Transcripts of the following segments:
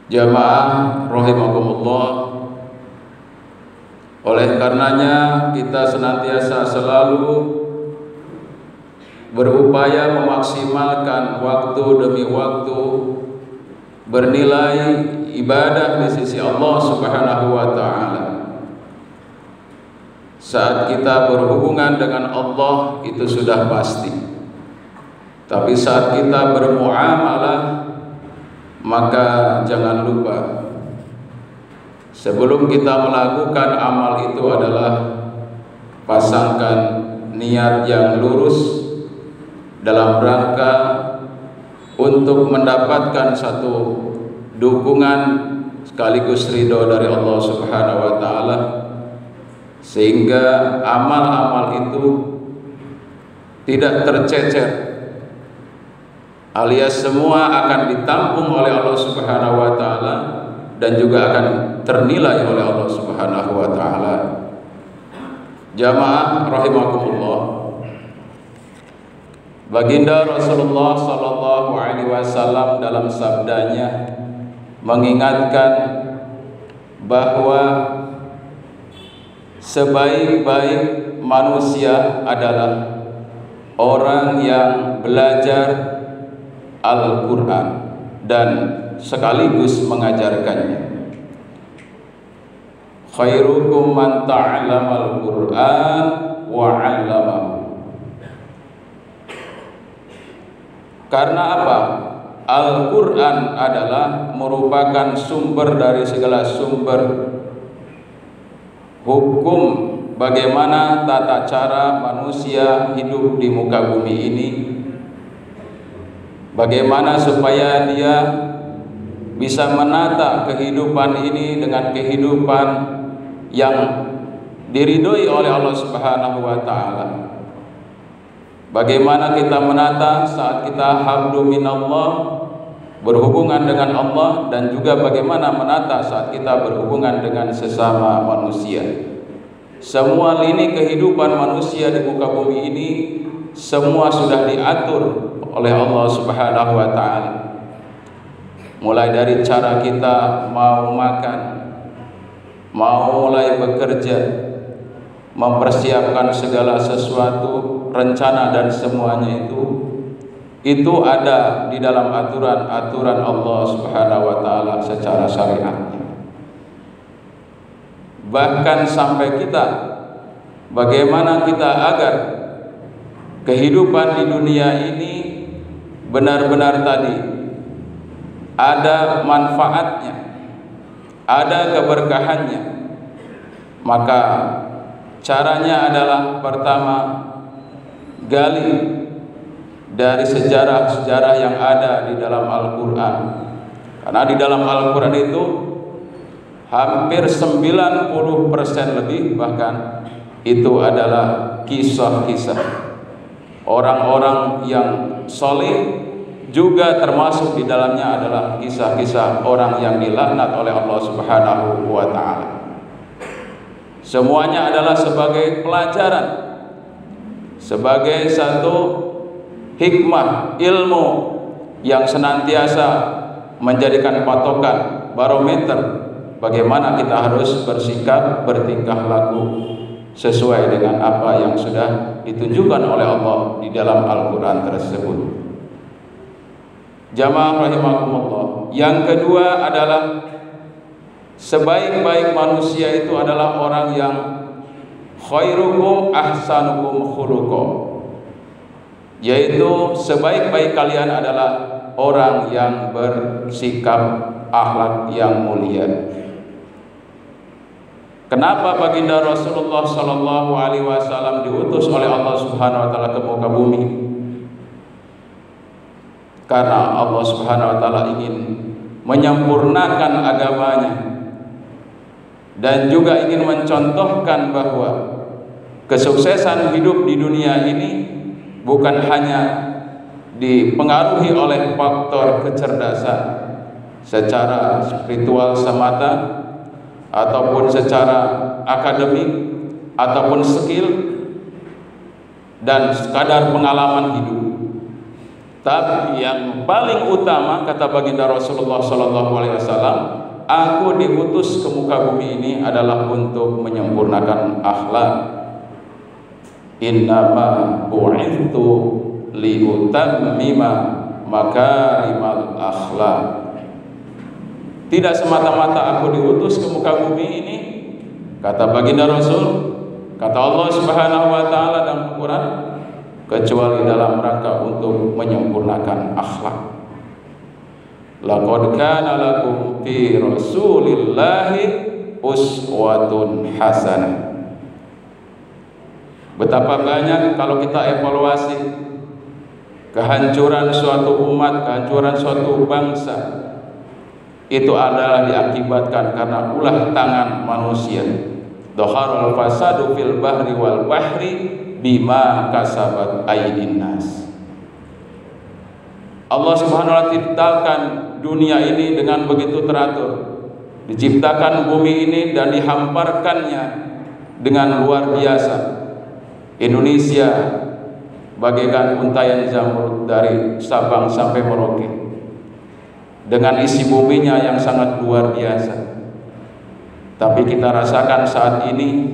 Jamaah rahimakumullah, oleh karenanya kita senantiasa selalu berupaya memaksimalkan waktu demi waktu bernilai ibadah di sisi Allah Subhanahu wa taala. Saat kita berhubungan dengan Allah itu sudah pasti. Tapi saat kita bermuamalah, maka jangan lupa sebelum kita melakukan amal itu adalah pasangkan niat yang lurus dalam rangka untuk mendapatkan satu dukungan sekaligus ridho dari Allah Subhanahu wa taala, sehingga amal-amal itu tidak tercecer, alias semua akan ditampung oleh Allah Subhanahu wa taala dan juga akan ternilai oleh Allah Subhanahu wa taala. Jamaah rahimakumullah, Baginda Rasulullah sallallahu alaihi wasallam dalam sabdanya mengingatkan bahwa sebaik-baik manusia adalah orang yang belajar Al-Quran dan sekaligus mengajarkannya. Khairukum man ta'allama al-Quran wa 'allamahu. Karena apa? Al-Quran adalah merupakan sumber dari segala sumber hukum bagaimana tata cara manusia hidup di muka bumi ini, bagaimana supaya dia bisa menata kehidupan ini dengan kehidupan yang diridhoi oleh Allah Subhanahu wa taala. Bagaimana kita menata saat kita hablu minallah, berhubungan dengan Allah, dan juga bagaimana menata saat kita berhubungan dengan sesama manusia. Semua lini kehidupan manusia di muka bumi ini semua sudah diatur oleh Allah Subhanahu wa taala. Mulai dari cara kita mau makan, mau mulai bekerja, mempersiapkan segala sesuatu, rencana dan semuanya itu ada di dalam aturan-aturan Allah Subhanahu wa taala secara syariatnya. Bahkan sampai kita bagaimana kita agar kehidupan di dunia ini benar-benar tadi ada manfaatnya, ada keberkahannya. Maka caranya adalah pertama, gali dari sejarah-sejarah yang ada di dalam Al-Quran. Karena di dalam Al-Quran itu hampir 90% lebih bahkan itu adalah kisah-kisah orang-orang yang soleh, juga termasuk di dalamnya adalah kisah-kisah orang yang dilaknat oleh Allah Subhanahu wa taala. Semuanya adalah sebagai pelajaran, sebagai satu hikmah ilmu yang senantiasa menjadikan patokan barometer bagaimana kita harus bersikap, bertingkah laku sesuai dengan apa yang sudah ditunjukkan oleh Allah di dalam Al-Quran tersebut. Jamaah rahimakumullah, yang kedua adalah sebaik-baik manusia itu adalah orang yang khairukum ahsanukum khuluqa, yaitu sebaik-baik kalian adalah orang yang bersikap akhlak yang mulia. Kenapa baginda Rasulullah sallallahu alaihi wasallam diutus oleh Allah Subhanahu wa taala ke muka bumi? Karena Allah Subhanahu wa taala ingin menyempurnakan agamanya dan juga ingin mencontohkan bahwa kesuksesan hidup di dunia ini bukan hanya dipengaruhi oleh faktor kecerdasan secara spiritual semata ataupun secara akademik ataupun skill dan sekadar pengalaman hidup, Tapi yang paling utama, kata baginda Rasulullah SAW, aku diutus ke muka bumi ini adalah untuk menyempurnakan akhlak. Innama bu'ithu liutammima makarimal akhlak. Tidak semata-mata aku diutus ke muka bumi ini, kata baginda Rasul, kata Allah Subhanahu wa taala dalam Al-Qur'an, kecuali dalam rangka untuk menyempurnakan akhlak. Laqad kana lakum fi Rasulillahi uswatun hasanah. Betapa banyak kalau kita evaluasi kehancuran suatu umat, kehancuran suatu bangsa, itu adalah diakibatkan karena ulah tangan manusia. Dhaharul fasadu fil bahri wal bahri bima kasabat aydin nas. Allah Subhanahu wa taala ciptakan dunia ini dengan begitu teratur. Diciptakan bumi ini dan dihamparkannya dengan luar biasa. Indonesia bagaikan untayan zamrud dari Sabang sampai Merauke, dengan isi buminya yang sangat luar biasa. Tapi kita rasakan saat ini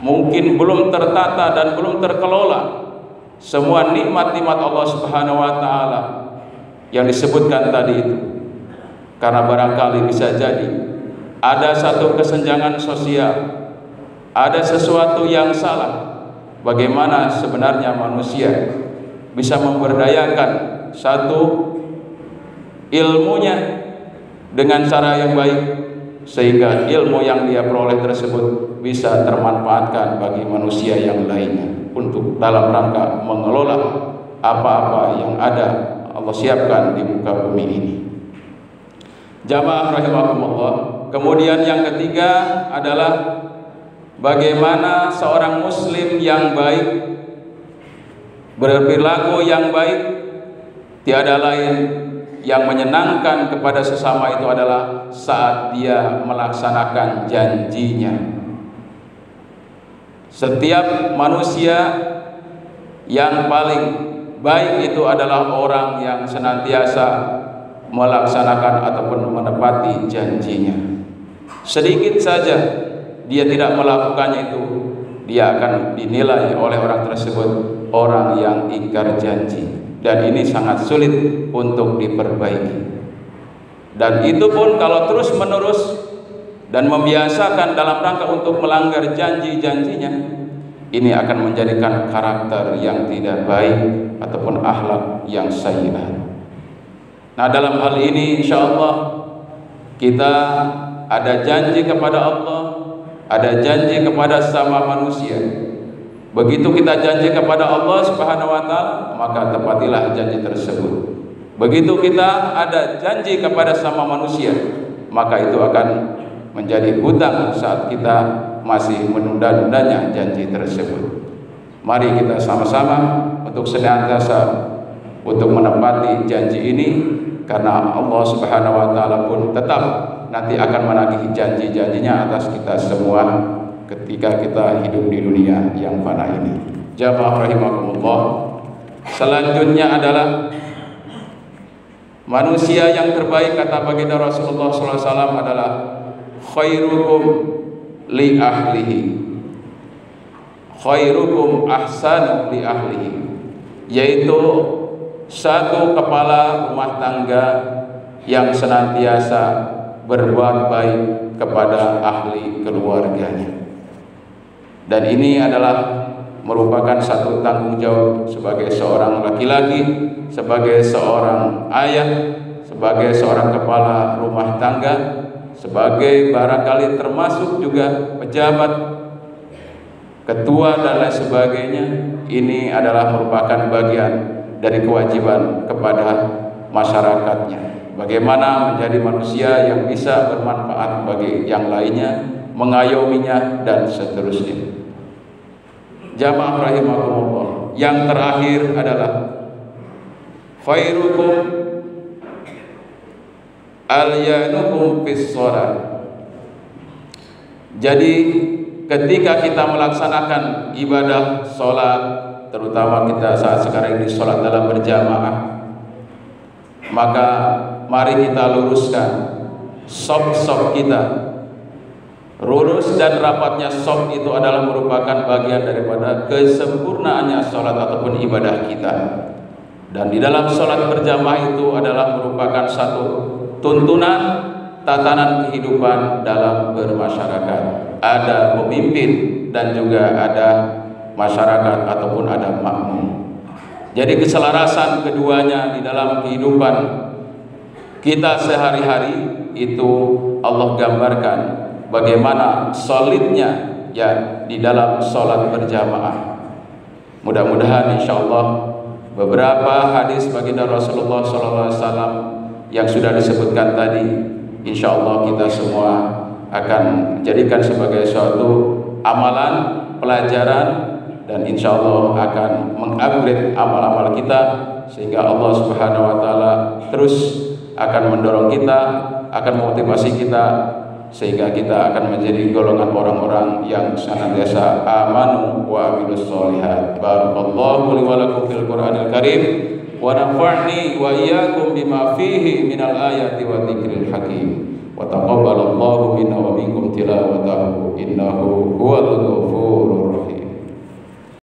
mungkin belum tertata dan belum terkelola semua nikmat-nikmat Allah Subhanahu wa taala yang disebutkan tadi itu. Karena barangkali bisa jadi ada satu kesenjangan sosial, ada sesuatu yang salah. Bagaimana sebenarnya manusia bisa memberdayakan satu ilmunya dengan cara yang baik, sehingga ilmu yang dia peroleh tersebut bisa termanfaatkan bagi manusia yang lainnya untuk dalam rangka mengelola apa-apa yang ada Allah siapkan di muka bumi ini. Jamaah rahimakumullah. Kemudian yang ketiga adalah bagaimana seorang muslim yang baik, berperilaku yang baik, tiada lain yang menyenangkan kepada sesama itu adalah saat dia melaksanakan janjinya. Setiap manusia yang paling baik itu adalah orang yang senantiasa melaksanakan ataupun menepati janjinya. Sedikit saja dia tidak melakukannya itu, dia akan dinilai oleh orang tersebut orang yang ingkar janji, dan ini sangat sulit untuk diperbaiki. Dan itu pun kalau terus menerus dan membiasakan dalam rangka untuk melanggar janji-janjinya, ini akan menjadikan karakter yang tidak baik ataupun akhlak yang sayyi'ah. Nah, dalam hal ini insyaallah kita ada janji kepada Allah, ada janji kepada sesama manusia. Begitu kita janji kepada Allah Subhanahu wa taala, maka tepatilah janji tersebut. Begitu kita ada janji kepada sesama manusia, maka itu akan menjadi hutang saat kita masih menunda-nundanya janji tersebut. Mari kita sama-sama untuk senantiasa untuk menepati janji ini, karena Allah Subhanahu wa taala pun tetap nanti akan menagih janji-janjinya atas kita semua ketika kita hidup di dunia yang fana ini. Jamaah rahimakumullah. Selanjutnya adalah manusia yang terbaik, kata baginda Rasulullah SAW, adalah khairukum li ahlihi, khairukum ahsanu li ahlihi, yaitu satu kepala rumah tangga yang senantiasa berbuat baik kepada ahli keluarganya. Dan ini adalah merupakan satu tanggung jawab sebagai seorang laki-laki, sebagai seorang ayah, sebagai seorang kepala rumah tangga, sebagai barangkali termasuk juga pejabat, ketua dan lain sebagainya. Ini adalah merupakan bagian dari kewajiban kepada masyarakatnya. Bagaimana menjadi manusia yang bisa bermanfaat bagi yang lainnya, mengayominya dan seterusnya. Jamaah rahimakumullah. Yang terakhir adalah khairukum alyanukum fis shalah. Jadi ketika kita melaksanakan ibadah sholat, terutama kita saat sekarang ini sholat dalam berjamaah, Maka mari kita luruskan shop kita. Lurus dan rapatnya shop itu adalah merupakan bagian daripada kesempurnaannya sholat ataupun ibadah kita. Dan di dalam sholat berjamaah itu adalah merupakan satu tuntunan tatanan kehidupan dalam bermasyarakat. Ada pemimpin dan juga ada masyarakat ataupun ada makmum. Jadi keselarasan keduanya di dalam kehidupan kita sehari-hari itu Allah gambarkan bagaimana solidnya ya di dalam sholat berjamaah. Mudah-mudahan insyaallah beberapa hadis baginda Rasulullah SAW yang sudah disebutkan tadi, insyaallah kita semua akan jadikan sebagai suatu amalan, pelajaran, dan insyaallah akan mengupgrade amal-amal kita sehingga Allah Subhanahu wa taala terus akan mendorong kita, akan memotivasi kita sehingga kita akan menjadi golongan orang-orang yang senantiasa amanu wa amilus sholihat. Barakallahu li wa lakum fil Qur'anil Karim wa nafa'ni wa iyyakum bima fihi minal ayati wa dzikril hakim. Wa taqabbalallahu minna wa minkum tilawatahu innahu huwal ghafurur